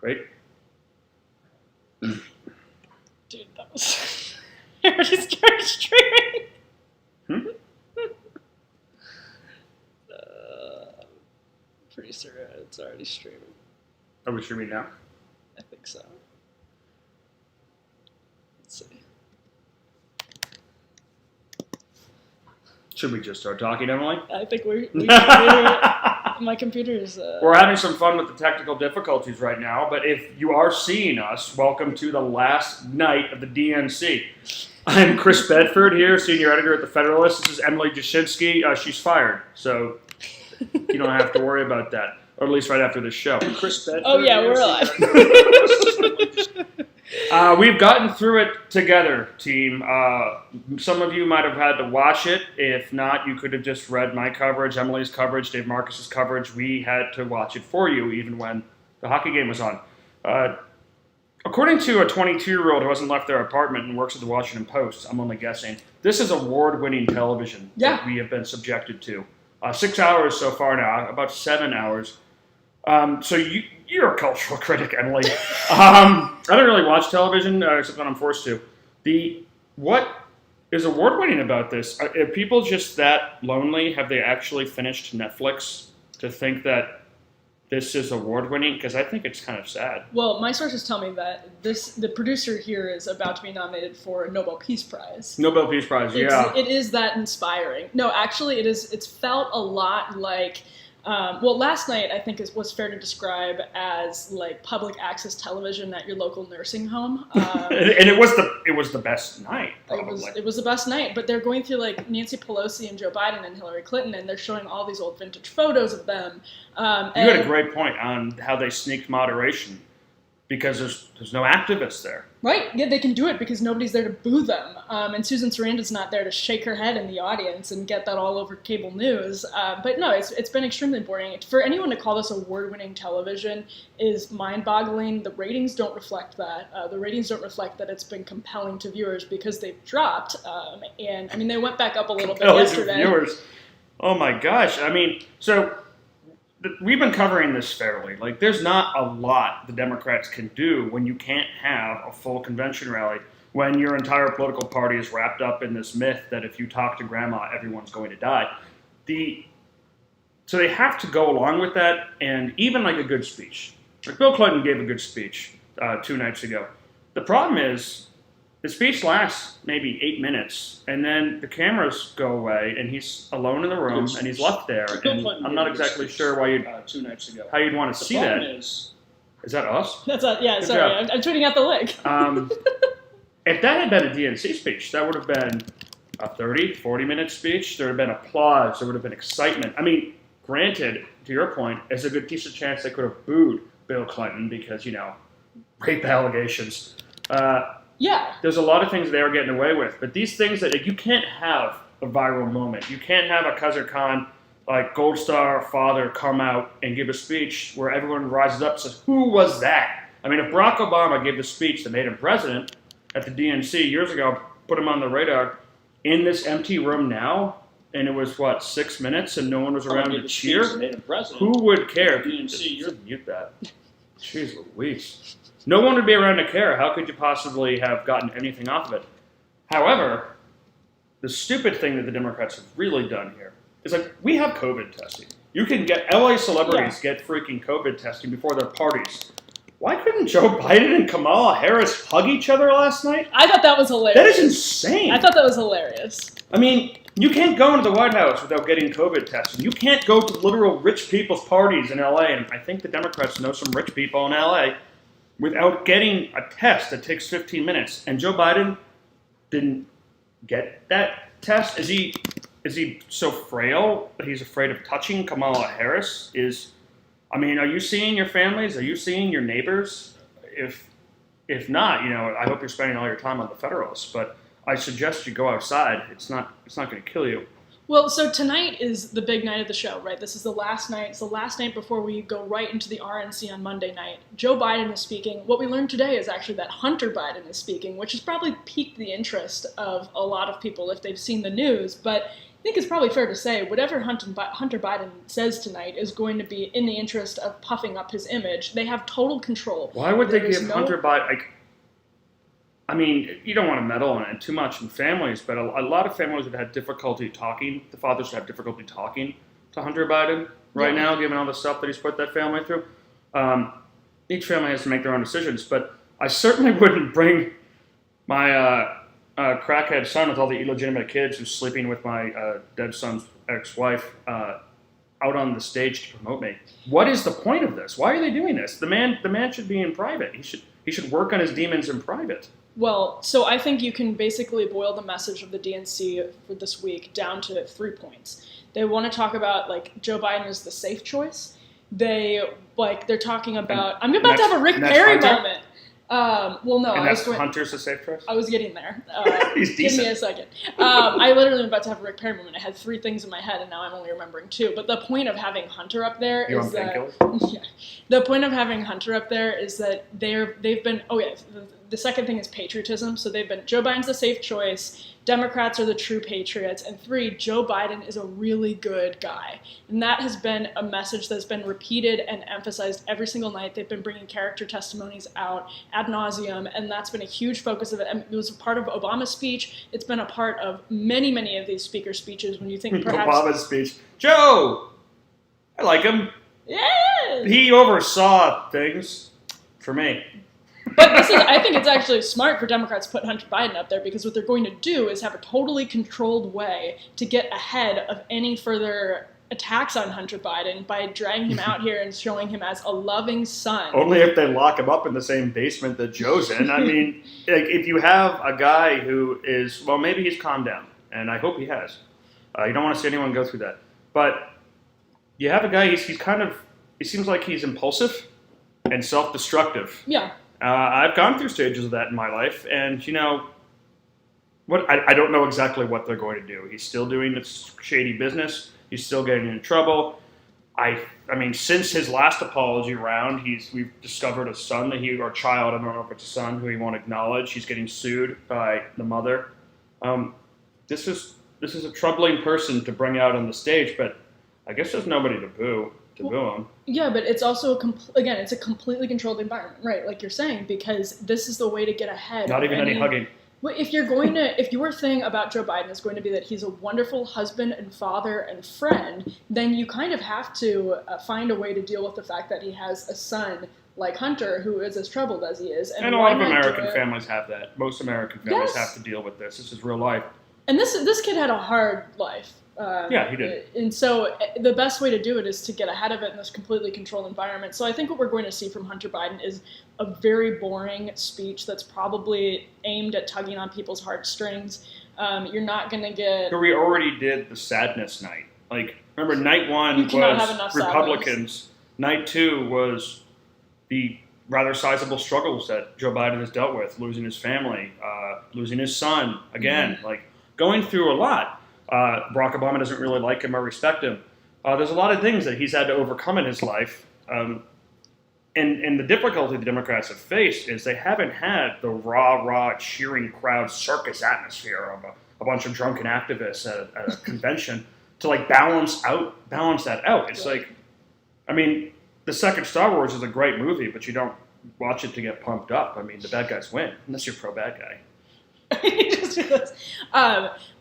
Great. Dude, that was... I already started streaming. Pretty sure it's already streaming. Are we streaming now? I think so. Let's see. Should we just start talking, Emily? I think my computer's... We're having some fun with the technical difficulties right now, but if you are seeing us, welcome to the last night of the DNC. I'm Chris Bedford here, senior editor at the Federalist. This is Emily Jashinsky. She's fired, so you don't have to worry about that, or at least right after this show. Chris Bedford. Oh yeah, we're alive. We've gotten through it together, team. Some of you might have had to watch it. If not, you could have just read my coverage, Emily's coverage, Dave Marcus's coverage. We had to watch it for you, even when the hockey game was on. According to a 22-year-old who hasn't left their apartment and works at the Washington Post, I'm only guessing, this is award-winning television that we have been subjected to. 6 hours so far now, about 7 hours. So you're a cultural critic, Emily. I don't really watch television, except when I'm forced to. What is award-winning about this? Are people just that lonely? Have they actually finished Netflix to think that this is award-winning? Because I think it's kind of sad. Well, my sources tell me that the producer here is about to be nominated for a Nobel Peace Prize. Nobel Peace Prize, yeah. It is that inspiring. No, actually, it's felt a lot like... last night I think was fair to describe as like public access television at your local nursing home. And it was the best night. Probably. It was the best night. But they're going through like Nancy Pelosi and Joe Biden and Hillary Clinton, and they're showing all these old vintage photos of them. You had a great point on how they sneaked moderation because there's no activists there. Right, yeah, they can do it because nobody's there to boo them. And Susan Sarandon's not there to shake her head in the audience and get that all over cable news. But no, it's been extremely boring. For anyone to call this award-winning television is mind-boggling. The ratings don't reflect that. The ratings don't reflect that it's been compelling to viewers because they've dropped. And, I mean, they went back up a little bit yesterday. Viewers. Oh, my gosh. I mean, so... We've been covering this fairly. Like, there's not a lot the Democrats can do when you can't have a full convention rally, when your entire political party is wrapped up in this myth that if you talk to grandma, everyone's going to die. So they have to go along with that, and even like a good speech. Like Bill Clinton gave a good speech 2 nights ago. The problem is, the speech lasts maybe 8 minutes, and then the cameras go away, and he's alone in the room, and he's left there. And I'm not exactly sure why 2 nights ago. How you'd want to see that. Is that us? That's yeah. Sorry, I'm tweeting out the link. If that had been a DNC speech, that would have been a 30, 40-minute speech. There would have been applause. There would have been excitement. I mean, granted, to your point, there's a good decent chance they could have booed Bill Clinton because, rape allegations. Yeah. There's a lot of things they are getting away with. But these things that you can't have a viral moment. You can't have a Khazar Khan, like Gold Star father, come out and give a speech where everyone rises up and says, who was that? I mean, if Barack Obama gave the speech that made him president at the DNC years ago, put him on the radar, in this empty room now, and it was, 6 minutes and no one was around to cheer? Who would care? DNC, mute that. Jeez Louise. No one would be around to care. How could you possibly have gotten anything off of it? However, the stupid thing that the Democrats have really done here is we have COVID testing. You can get LA celebrities get freaking COVID testing before their parties. Why couldn't Joe Biden and Kamala Harris hug each other last night? I thought that was hilarious. That is insane. I thought that was hilarious. I mean, you can't go into the White House without getting COVID tested. You can't go to literal rich people's parties in LA, and I think the Democrats know some rich people in LA, without getting a test that takes 15 minutes. And Joe Biden didn't get that test. Is he so frail that he's afraid of touching Kamala Harris? Are you seeing your families? Are you seeing your neighbors? If not, I hope you're spending all your time on the Federalist. But I suggest you go outside. It's not going to kill you. Well, so tonight is the big night of the show, right? This is the last night. It's the last night before we go right into the RNC on Monday night. Joe Biden is speaking. What we learned today is actually that Hunter Biden is speaking, which has probably piqued the interest of a lot of people if they've seen the news. But think it's probably fair to say whatever Hunter Biden says tonight is going to be in the interest of puffing up his image. They have total control. Why would they give Hunter Biden? I mean, you don't want to meddle in it too much in families, but a lot of families have had difficulty talking. The fathers have difficulty talking to Hunter Biden right now, given all the stuff that he's put that family through. Each family has to make their own decisions, but I certainly wouldn't bring my crackhead son with all the illegitimate kids who's sleeping with my dead son's ex-wife out on the stage to promote me. What is the point of this? Why are they doing this? The man should be in private. He should work on his demons in private. Well, so I think you can basically boil the message of the DNC for this week down to 3 points. They want to talk about, like, Joe Biden is the safe choice. They're talking about, I'm about to have a Rick Perry moment. Well, no, and Hunter's a safe choice? I was getting there. He's decent. Give me a second. I literally am about to have a Rick Perry moment. I had 3 things in my head, and now I'm only remembering 2. But the point of having Hunter up there is that the point of having Hunter up there is that they've been. Oh yeah, the second thing is patriotism. So they've been Joe Biden's the safe choice. Democrats are the true patriots, and 3, Joe Biden is a really good guy. And that has been a message that's been repeated and emphasized every single night. They've been bringing character testimonies out ad nauseum, and that's been a huge focus of it. And it was a part of Obama's speech. It's been a part of many, many of these speaker speeches. When you think perhaps Obama's speech, Joe, I like him. Yeah, he oversaw things for me. But I think it's actually smart for Democrats to put Hunter Biden up there, because what they're going to do is have a totally controlled way to get ahead of any further attacks on Hunter Biden by dragging him out here and showing him as a loving son. Only if they lock him up in the same basement that Joe's in. I mean, if you have a guy who is, well, maybe he's calmed down, and I hope he has. You don't want to see anyone go through that. But you have a guy, he seems like he's impulsive and self-destructive. Yeah. I've gone through stages of that in my life, and I don't know exactly what they're going to do. He's still doing this shady business. He's still getting in trouble. I mean, since his last apology round, we've discovered a son or child. I don't know if it's a son who he won't acknowledge. He's getting sued by the mother. This is a troubling person to bring out on the stage, but I guess there's nobody to boo him. Yeah, but it's also it's a completely controlled environment, right? Like you're saying, because this is the way to get ahead. Not even any hugging. Well, if your thing about Joe Biden is going to be that he's a wonderful husband and father and friend, then you kind of have to find a way to deal with the fact that he has a son like Hunter who is as troubled as he is. And a lot of American families have that. Most American families have to deal with this. This is real life. And this kid had a hard life. Yeah, he did. And so the best way to do it is to get ahead of it in this completely controlled environment. So I think what we're going to see from Hunter Biden is a very boring speech that's probably aimed at tugging on people's heartstrings. You're not going to get... But we already did the sadness night. Like, remember, night 1 was Republicans. Sadness. Night 2 was the rather sizable struggles that Joe Biden has dealt with, losing his family, losing his son, again, like going through a lot. Barack Obama doesn't really like him or respect him. There's a lot of things that he's had to overcome in his life. And the difficulty the Democrats have faced is they haven't had the rah-rah cheering crowd circus atmosphere of a bunch of drunken activists at a convention to like balance that out. It's like, I mean, the second Star Wars is a great movie, but you don't watch it to get pumped up. I mean, the bad guys win, unless you're pro-bad guy.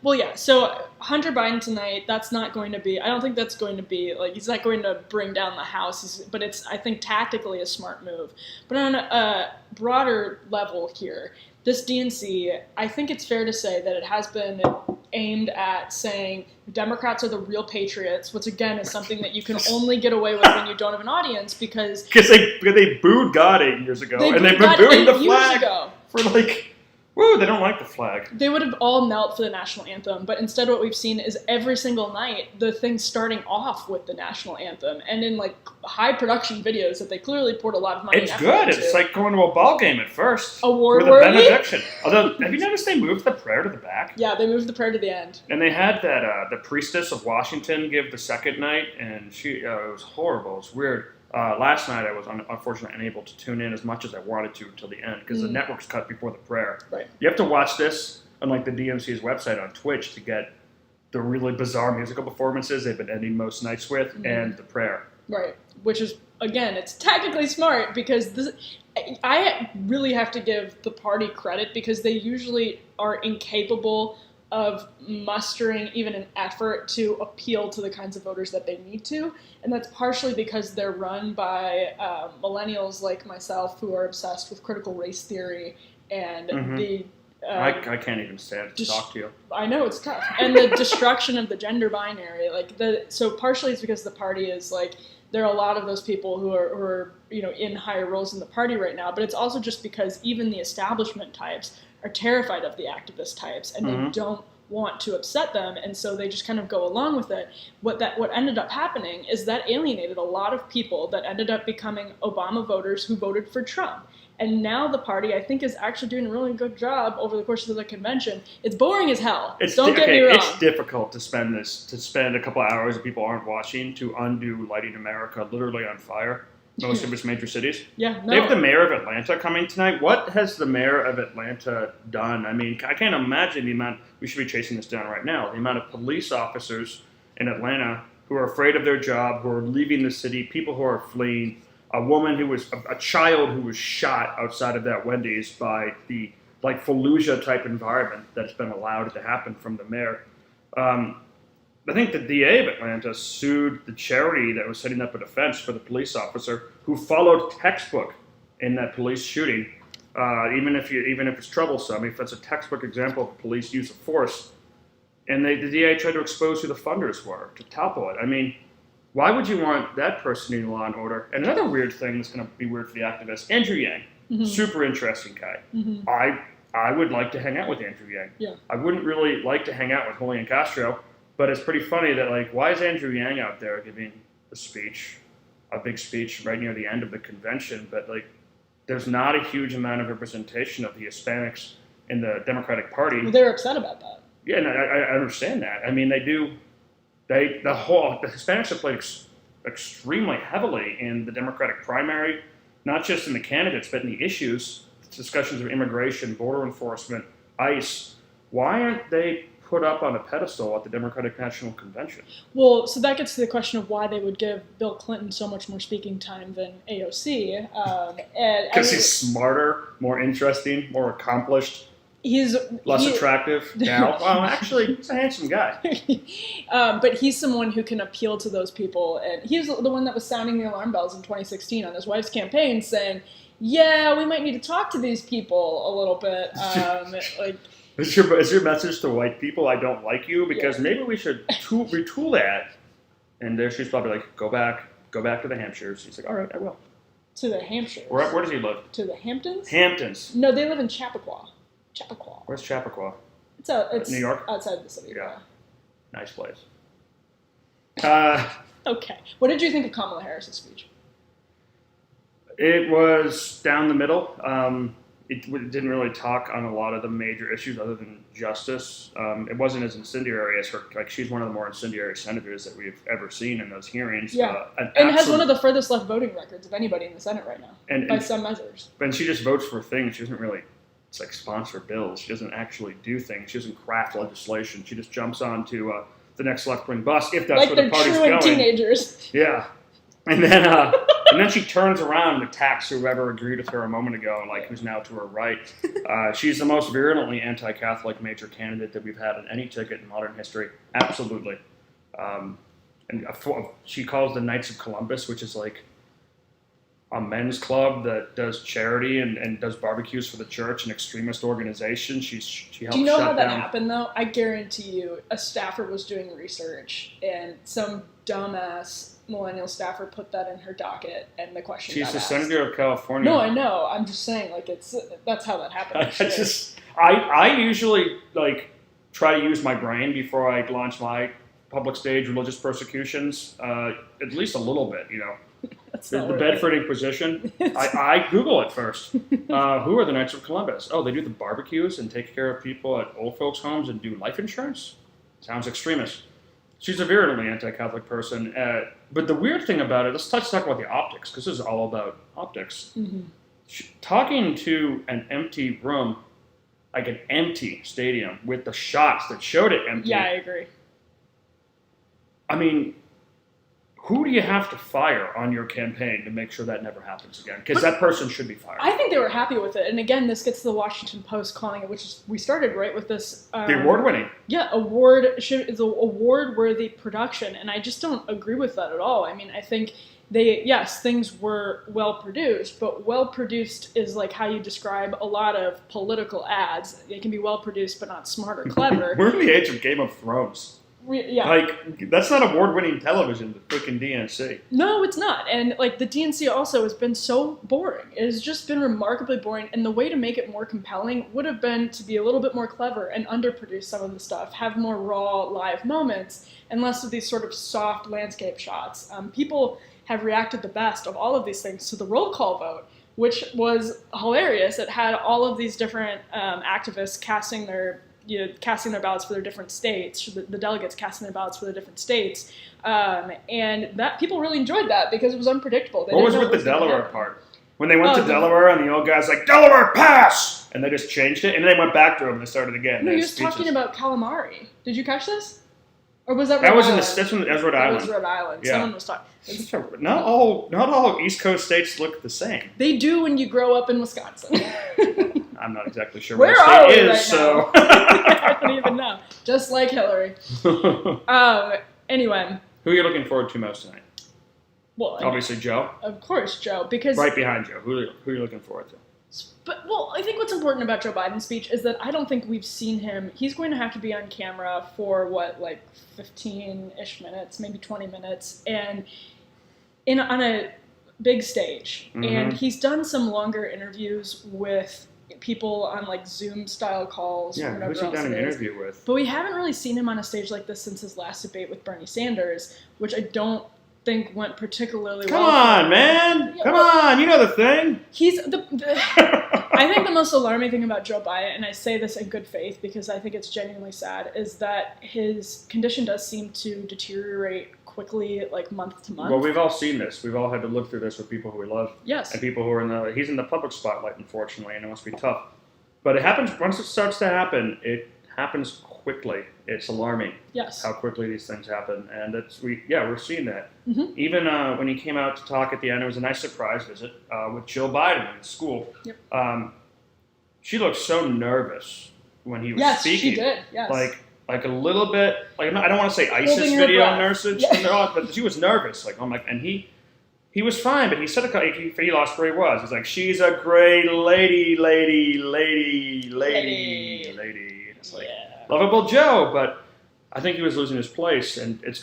Well, yeah, so Hunter Biden tonight, that's not going to be, I don't think that's going to be, like, he's not going to bring down the House, but it's, I think, tactically a smart move. But on a broader level here, this DNC, I think it's fair to say that it has been aimed at saying Democrats are the real patriots, which again is something that you can only get away with when you don't have an audience because they booed God 8 years ago, and they've been booing the flag for like... Woo, they don't like the flag. They would have all knelt for the national anthem, but instead what we've seen is every single night the thing starting off with the national anthem, and in like high production videos that they clearly poured a lot of money. It's good. It's like going to a ball game at first. Award-worthy. With a benediction. Although, have you noticed they moved the prayer to the back? Yeah, they moved the prayer to the end. And they had that the priestess of Washington give the second night, and it was horrible. It was weird. Last night I was unfortunately unable to tune in as much as I wanted to until the end because the network's cut before the prayer. Right. You have to watch this on like the DNC's website on Twitch to get the really bizarre musical performances they've been ending most nights with, and the prayer. Right, which is, again, it's technically smart because I really have to give the party credit because they usually are incapable of mustering even an effort to appeal to the kinds of voters that they need to. And that's partially because they're run by millennials like myself who are obsessed with critical race theory and the... I can't even stand to talk to you. I know, it's tough. And the destruction of the gender binary. So partially it's because the party is like... There are a lot of those people who are in higher roles in the party right now, but it's also just because even the establishment types are terrified of the activist types, and they don't want to upset them, and so they just kind of go along with it. What ended up happening is that alienated a lot of people that ended up becoming Obama voters who voted for Trump. And now the party, I think, is actually doing a really good job over the course of the convention. It's boring as hell. Don't get me wrong. It's difficult to spend a couple of hours that people aren't watching to undo lighting America literally on fire. Most of its major cities. Yeah, no. They have the mayor of Atlanta coming tonight. What has the mayor of Atlanta done? I mean, I can't imagine the amount, we should be chasing this down right now, the amount of police officers in Atlanta who are afraid of their job, who are leaving the city, people who are fleeing. A woman who was, a child who was shot outside of that Wendy's by the, Fallujah type environment that's been allowed to happen from the mayor. I think the DA of Atlanta sued the charity that was setting up a defense for the police officer who followed textbook in that police shooting. Even if it's troublesome, if that's a textbook example of police use of force, and the DA tried to expose who the funders were to topple it. I mean, why would you want that person in law and order? And another weird thing that's going to be weird for the activists, Andrew Yang, super interesting guy. I would like to hang out with Andrew Yang. Yeah. I wouldn't really like to hang out with Julian Castro, but it's pretty funny that, why is Andrew Yang out there giving a big speech right near the end of the convention, but, there's not a huge amount of representation of the Hispanics in the Democratic Party. Well, they're upset about that. Yeah, and I understand that. I mean, they do. The Hispanics have played extremely heavily in the Democratic primary, not just in the candidates, but in the issues, discussions of immigration, border enforcement, ICE. Why aren't they put up on a pedestal at the Democratic National Convention? Well, so that gets to the question of why they would give Bill Clinton so much more speaking time than AOC. Because he's smarter, more interesting, more accomplished. He's less attractive now. Well, actually, he's a handsome guy. But he's someone who can appeal to those people. And he's the one that was sounding the alarm bells in 2016 on his wife's campaign saying, yeah, we might need to talk to these people a little bit. Is your message to white people, I don't like you? Because maybe we should retool that. And there she's probably like, go back to the Hampshires. He's like, all right, I will. To the Hampshires? Where does he live? To the Hamptons? Hamptons. No, they live in Chappaqua. Where's Chappaqua? It's New York? Outside the city. Yeah. Nice place. Okay. What did you think of Kamala Harris' speech? It was down the middle. It didn't really talk on a lot of the major issues other than justice. It wasn't as incendiary as her. She's one of the more incendiary senators that we've ever seen in those hearings. Yeah, and has one of the furthest left voting records of anybody in the Senate right now, by some measures. And she just votes for things. She doesn't really, sponsor bills. She doesn't actually do things. She doesn't craft legislation. She just jumps onto the next left-wing bus, if that's where the party's going. Like they're truant teenagers. Yeah. And then she turns around and attacks whoever agreed with her a moment ago, who's now to her right. She's the most virulently anti-Catholic major candidate that we've had on any ticket in modern history. Absolutely. And she calls the Knights of Columbus, which is a men's club that does charity and does barbecues for the church, an extremist organization. She helped. Do you know how that happened, though? I guarantee you a staffer was doing research, and some dumbass millennial staffer put that in her docket, and the question She's got the asked. senator of California. No, I know. I'm just saying, that's how that happened. I usually try to use my brain before I launch my public stage religious persecutions, at least a little bit, The Bedford Inquisition. I Google it first. Who are the Knights of Columbus? Oh, they do the barbecues and take care of people at old folks' homes and do life insurance? Sounds extremist. She's a virulently anti-Catholic person. But the weird thing about it, let's talk about the optics, because this is all about optics. Mm-hmm. Talking to an empty room, an empty stadium, with the shots that showed it empty. Yeah, I agree. I mean, who do you have to fire on your campaign to make sure that never happens again? Because that person should be fired. I think they were happy with it. And again, this gets to the Washington Post calling it, which is, we started right with this. The award-winning. Yeah, is award-worthy production. And I just don't agree with that at all. I mean, I think things were well-produced, but well-produced is like how you describe a lot of political ads. They can be well-produced, but not smart or clever. We're in the age of Game of Thrones. Yeah. Like, that's not award-winning television, the freaking DNC. No, it's not. And, like, the DNC also has been so boring. It has just been remarkably boring, and the way to make it more compelling would have been to be a little bit more clever and underproduce some of the stuff, have more raw, live moments, and less of these sort of soft landscape shots. People have reacted the best of all of these things to the roll call vote, which was hilarious. It had all of these different activists casting their ballots for their different states, the delegates casting their ballots for their different states, and that people really enjoyed that because it was unpredictable. What was with the Delaware part? When they went to Delaware and the old guy's like, Delaware, pass! And they just changed it, and then they went back to him and they started again. No, he was talking about calamari. Did you catch this? Or was that Rhode Island? That was Rhode Island. That was Rhode Island. Yeah. Someone was talking. Not all East Coast states look the same. They do when you grow up in Wisconsin. I'm not exactly sure where the state is, right so I don't even know. Just like Hillary. Anyway. Who are you looking forward to most tonight? Well, obviously Joe. Of course, Joe, because right behind Joe. Who are you looking forward to? But I think what's important about Joe Biden's speech is that I don't think we've seen him. He's going to have to be on camera for 15-ish minutes, maybe 20 minutes, and on a big stage. Mm-hmm. And he's done some longer interviews with people on like Zoom style calls. Yeah, who's he done an interview with? But we haven't really seen him on a stage like this since his last debate with Bernie Sanders, which I don't think went particularly well. Come on, man! Come on, you know the thing. He's I think the most alarming thing about Joe Biden, and I say this in good faith because I think it's genuinely sad, is that his condition does seem to deteriorate quickly, like month to month. Well, we've all seen this. We've all had to look through this with people who we love. Yes. And people who are he's in the public spotlight, unfortunately, and it must be tough. But it happens, once it starts to happen, it happens quickly. It's alarming. Yes. How quickly these things happen. And we're seeing that. Mm-hmm. Even when he came out to talk at the end, it was a nice surprise visit with Jill Biden in school. Yep. She looked so nervous when he was speaking. Yes, she did. Yes. Like a little bit, like I don't want to say ISIS video nurses, but she was nervous. And he was fine, but he said he lost where he was. He's like, she's a great lady. It's like, lovable Joe, but I think he was losing his place, and it's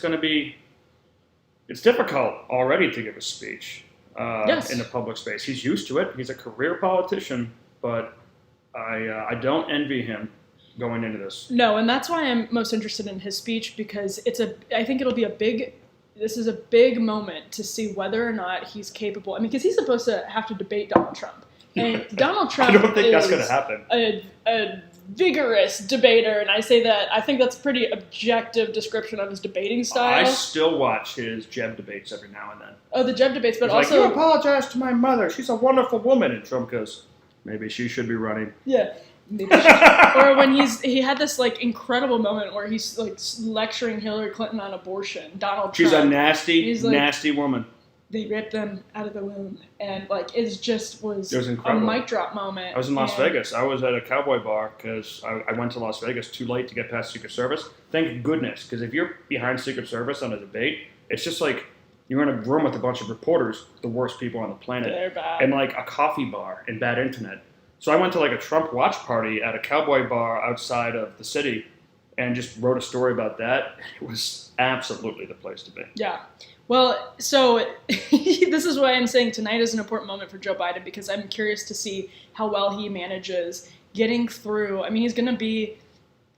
difficult already to give a speech in the public space. He's used to it. He's a career politician, but I don't envy him going into this. No, and that's why I'm most interested in his speech, because I think it'll be this is a big moment to see whether or not he's capable. I mean, because he's supposed to have to debate Donald Trump. And Donald Trump I don't think that's going to happen. A vigorous debater, and I say that, I think that's a pretty objective description of his debating style. I still watch his Jeb debates every now and then. Oh, the Jeb debates, but he's also... like, you apologize to my mother. She's a wonderful woman. And Trump goes, maybe she should be running. Yeah. Or when he had this like incredible moment where he's like lecturing Hillary Clinton on abortion. Donald Trump. She's a nasty woman. They ripped them out of the womb, and like it was incredible. A mic drop moment. I was in Las Vegas. I was at a cowboy bar because I went to Las Vegas too late to get past Secret Service. Thank goodness, because if you're behind Secret Service on a debate, it's just like you're in a room with a bunch of reporters, the worst people on the planet, they're bad, and like a coffee bar and bad internet. So I went to like a Trump watch party at a cowboy bar outside of the city and just wrote a story about that. It was absolutely the place to be. Yeah. Well, so this is why I'm saying tonight is an important moment for Joe Biden, because I'm curious to see how well he manages getting through. I mean, he's going to be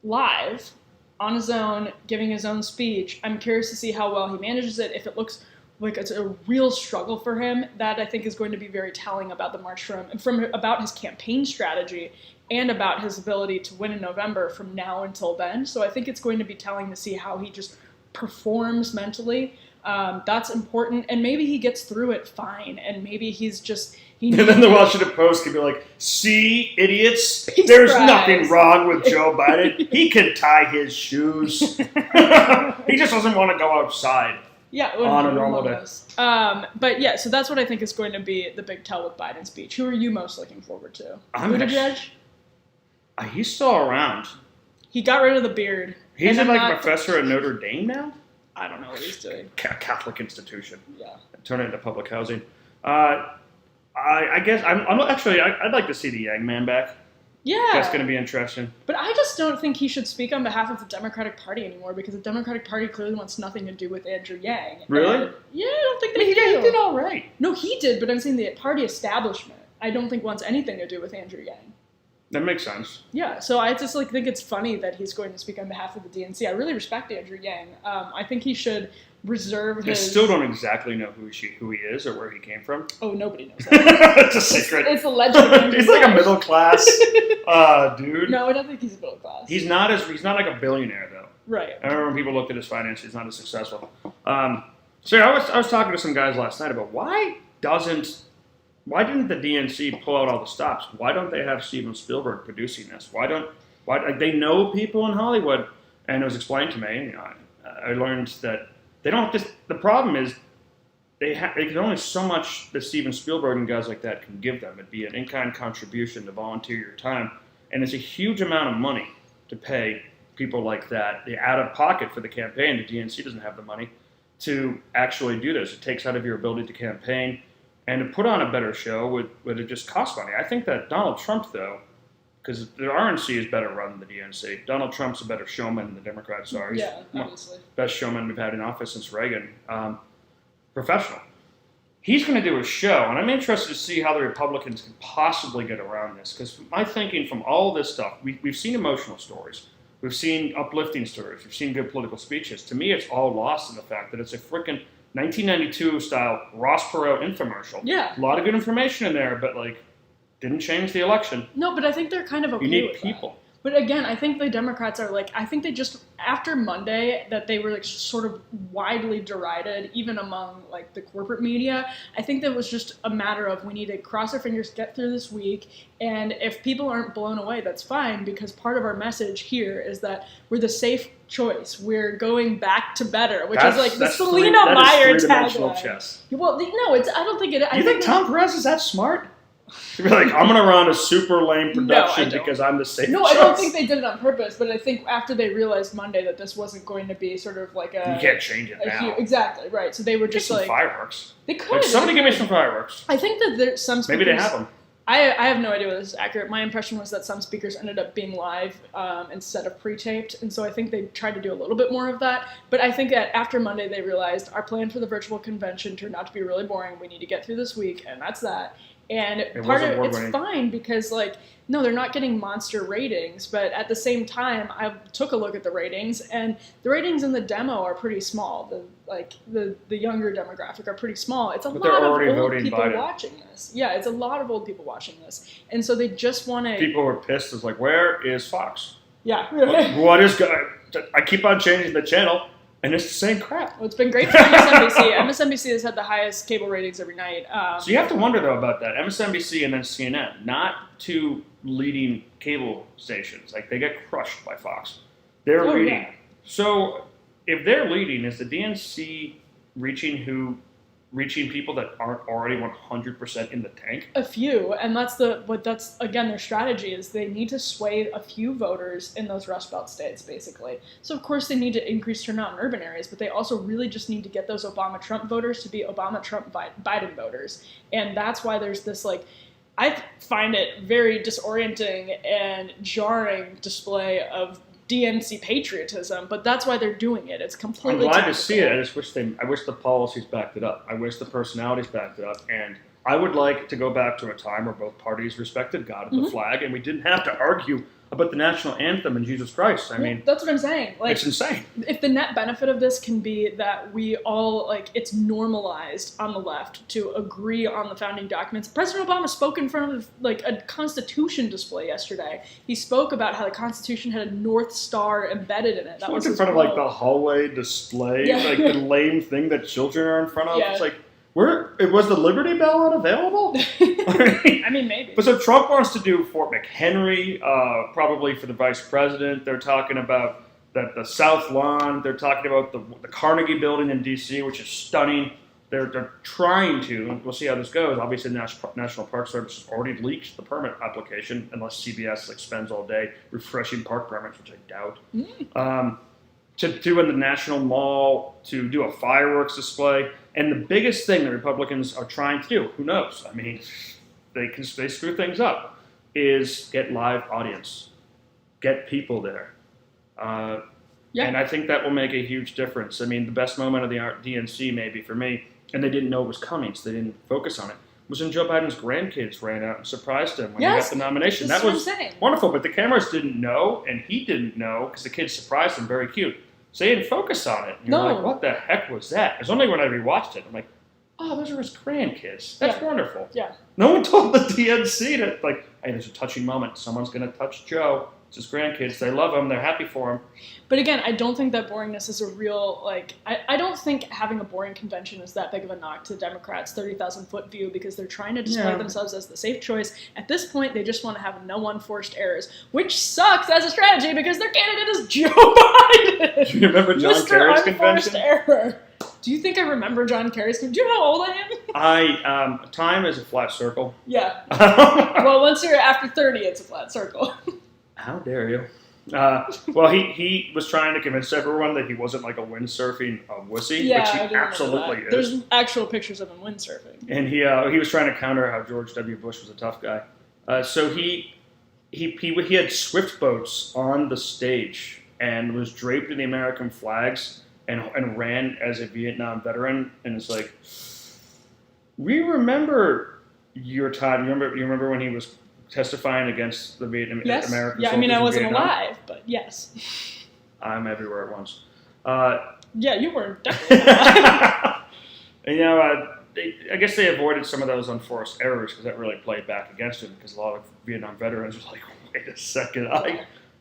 live on his own, giving his own speech. I'm curious to see how well he manages it. If it looks like it's a real struggle for him, that I think is going to be very telling about the march about his campaign strategy and about his ability to win in November from now until then. So I think it's going to be telling to see how he just performs mentally. That's important, and maybe he gets through it fine, and maybe he's just... And then the Washington Post could be like, see, idiots, there's nothing wrong with Joe Biden. He can tie his shoes. He just doesn't want to go outside on a normal day. But yeah, so that's what I think is going to be the big tell with Biden's speech. Who are you most looking forward to? Buttigieg? He's still around. He got rid of the beard. He's a professor at Notre Dame now? I don't know what he's doing. Catholic institution. Yeah. Turn it into public housing. I guess I'd like to see the Yang Man back. Yeah. That's going to be interesting. But I just don't think he should speak on behalf of the Democratic Party anymore because the Democratic Party clearly wants nothing to do with Andrew Yang. Really? Yeah, I don't think they do. He did all right. No, he did, but I'm saying the party establishment, I don't think wants anything to do with Andrew Yang. That makes sense. Yeah, so I just think it's funny that he's going to speak on behalf of the DNC. I really respect Andrew Yang. I think he should reserve his... I still don't exactly know who he is or where he came from. Oh, nobody knows that. It's a secret. It's a legend. He's like a middle class dude. No, I don't think he's middle class. He's not like a billionaire though. Right. I remember when people looked at his finances, he's not as successful. So I was talking to some guys last night about why didn't the DNC pull out all the stops? Why don't they have Steven Spielberg producing this? Why they know people in Hollywood? And it was explained to me. I learned that they don't. The problem is there's only so much that Steven Spielberg and guys like that can give them. It'd be an in-kind contribution to volunteer your time, and it's a huge amount of money to pay people like that. The out-of-pocket for the campaign. The DNC doesn't have the money to actually do this. It takes out of your ability to campaign. And to put on a better show would it just cost money? I think that Donald Trump, though, because the RNC is better run than the DNC. Donald Trump's a better showman than the Democrats are. He's obviously. Best showman we've had in office since Reagan. Professional. He's going to do a show, and I'm interested to see how the Republicans can possibly get around this. Because my thinking from all this stuff, we've seen emotional stories. We've seen uplifting stories. We've seen good political speeches. To me, it's all lost in the fact that it's a frickin' 1992 style Ross Perot infomercial. Yeah. A lot of good information in there, but didn't change the election. No, but I think they're kind of okay. You need with people. That. But again, I think the Democrats are I think they just, after Monday, that they were sort of widely derided, even among the corporate media. I think that was just a matter of we need to cross our fingers, get through this week, and if people aren't blown away, that's fine, because part of our message here is that we're the safe choice. We're going back to better, which is the Selena Meyer tagline. Well, no, I don't think it. You think Tom Perez is that smart? You'd be like, I'm going to run a super lame production because I'm the safe choice. I don't think they did it on purpose, but I think after they realized Monday that this wasn't going to be sort of like a... You can't change it now. Exactly, right. So they were just some fireworks. They could. Somebody give me some fireworks. I think that there's some speakers... Maybe they have them. I have no idea whether this is accurate. My impression was that some speakers ended up being live instead of pre-taped, and so I think they tried to do a little bit more of that. But I think that after Monday they realized our plan for the virtual convention turned out to be really boring. We need to get through this week, and that's that. And part of it's fine because, no, they're not getting monster ratings, but at the same time, I took a look at the ratings, and the ratings in the demo are pretty small. The younger demographic are pretty small. It's a lot of old people watching this. Yeah, it's a lot of old people watching this, and so they just want to. People were pissed. It's where is Fox? Yeah. What is? I keep on changing the channel. And it's the same crap. Well, it's been great for MSNBC. MSNBC has had the highest cable ratings every night. So you have to wonder, though, about that. MSNBC and then CNN, not two leading cable stations. They get crushed by Fox. They're leading. Yeah. So if they're leading, is the DNC reaching people that aren't already 100% in the tank? A few, and that's again their strategy is they need to sway a few voters in those Rust Belt states, basically. So of course they need to increase turnout in urban areas, but they also really just need to get those Obama-Trump voters to be Obama-Trump-Biden voters, and that's why there's this I find it very disorienting and jarring display of DNC patriotism, but that's why they're doing it. It's completely. I'm glad to see it. I wish the policies backed it up. I wish the personalities backed it up, and I would like to go back to a time where both parties respected God and the flag, and we didn't have to argue about the national anthem and Jesus Christ. I mean, that's what I'm saying. Like, it's insane. If the net benefit of this can be that we all, like, it's normalized on the left to agree on the founding documents. President Obama spoke in front of, like, a Constitution display yesterday. He spoke about how the Constitution had a North Star embedded in it. That was in front of, like, the hallway display, like the lame thing that children are in front of. It's like, was the Liberty Bell unavailable? I mean, maybe. But so Trump wants to do Fort McHenry, probably for the vice president. They're talking about the South Lawn. They're talking about the Carnegie Building in D.C., which is stunning. They're trying to, and we'll see how this goes. Obviously, the National Park Service has already leaked the permit application, unless CBS spends all day refreshing park permits, which I doubt. To do in the National Mall, to do a fireworks display. And the biggest thing the Republicans are trying to do, who knows? I mean, they screw things up, is get live audience. Get people there. And I think that will make a huge difference. I mean, the best moment of the DNC, maybe for me, and they didn't know it was coming, so they didn't focus on it, was when Joe Biden's grandkids ran out and surprised him when he got the nomination. That was wonderful, but the cameras didn't know, and he didn't know, because the kids surprised him. Very cute. So they didn't focus on it. And you're like, what the heck was that? It was only when I rewatched it, I'm like, oh, those are his grandkids. That's wonderful. Yeah. No one told the DNC that, like, hey, there's a touching moment. Someone's going to touch Joe. It's his grandkids. They love him. They're happy for him. But again, I don't think that boringness is a real, like, I don't think having a boring convention is that big of a knock to the Democrats' 30,000-foot view, because they're trying to display themselves as the safe choice. At this point, they just want to have no unforced errors, which sucks as a strategy because their candidate is Joe Biden. Do you remember John Kerry's convention? Error. Do you think I remember John Kerry's convention? Do you know how old I am? Time is a flat circle. Yeah. Well, once you're after 30, it's a flat circle. How dare you? Well, he was trying to convince everyone that he wasn't like a windsurfing wussy, which he absolutely is. There's actual pictures of him windsurfing. And he was trying to counter how George W. Bush was a tough guy. So he had swift boats on the stage and was draped in the American flags and ran as a Vietnam veteran. And it's like, we remember your time. You remember when he was testifying against the American soldiers. Yeah, I mean, I wasn't alive, but yes. I'm everywhere at once. Yeah, you were definitely alive. I guess they avoided some of those unforced errors because that really played back against him, because a lot of Vietnam veterans were like, wait a second,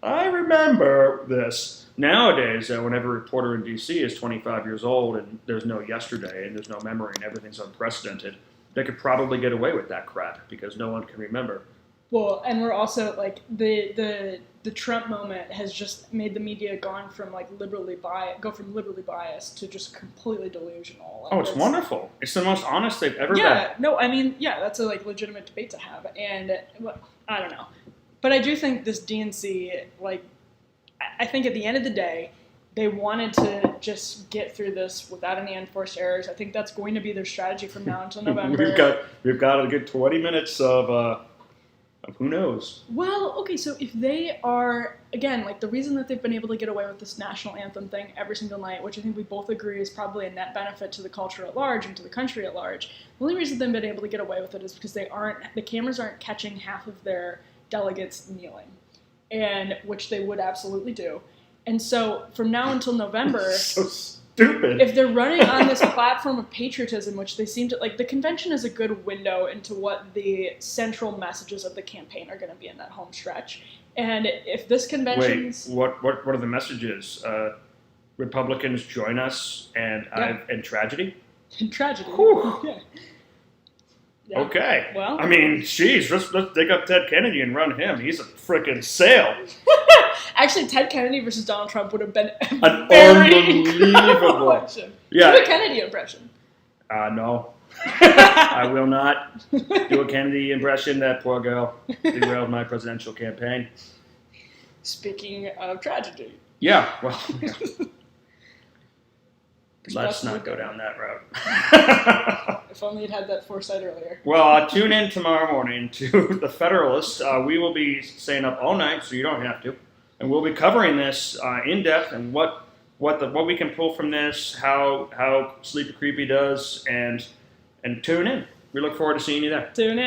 I remember this. Nowadays, whenever a reporter in D.C. is 25 years old and there's no yesterday and there's no memory and everything's unprecedented, they could probably get away with that crap because no one can remember. Well, and we're also, like, the Trump moment has just made the media go from liberally biased to just completely delusional. It's wonderful. It's the most honest they've ever been. Yeah, no, I mean, that's a legitimate debate to have, and I don't know, but I do think this DNC, I think at the end of the day, they wanted to just get through this without any unforced errors. I think that's going to be their strategy from now until November. We've got a good 20 minutes of who knows? Well, okay, so if they are, again, the reason that they've been able to get away with this national anthem thing every single night, which I think we both agree is probably a net benefit to the culture at large and to the country at large, the only reason they've been able to get away with it is because the cameras aren't catching half of their delegates kneeling, and which they would absolutely do. And so from now until November, so stupid. If they're running on this platform of patriotism, which they seem to, the convention is a good window into what the central messages of the campaign are going to be in that home stretch. And if this convention's... Wait, what are the messages? Republicans join us and tragedy? And tragedy. Yeah. Yeah. Okay. Well, I mean, geez, let's dig up Ted Kennedy and run him. He's a freaking sale. Actually, Ted Kennedy versus Donald Trump would have been an unbelievable election. Yeah. Do a Kennedy impression. No. I will not do a Kennedy impression. That poor girl derailed my presidential campaign. Speaking of tragedy. Yeah, well, let's not go down that road. If only you'd had that foresight earlier. Well, tune in tomorrow morning to the Federalist. We will be staying up all night, so you don't have to. And we'll be covering this in depth and what we can pull from this, how Sleepy Creepy does, and tune in. We look forward to seeing you there. Tune in.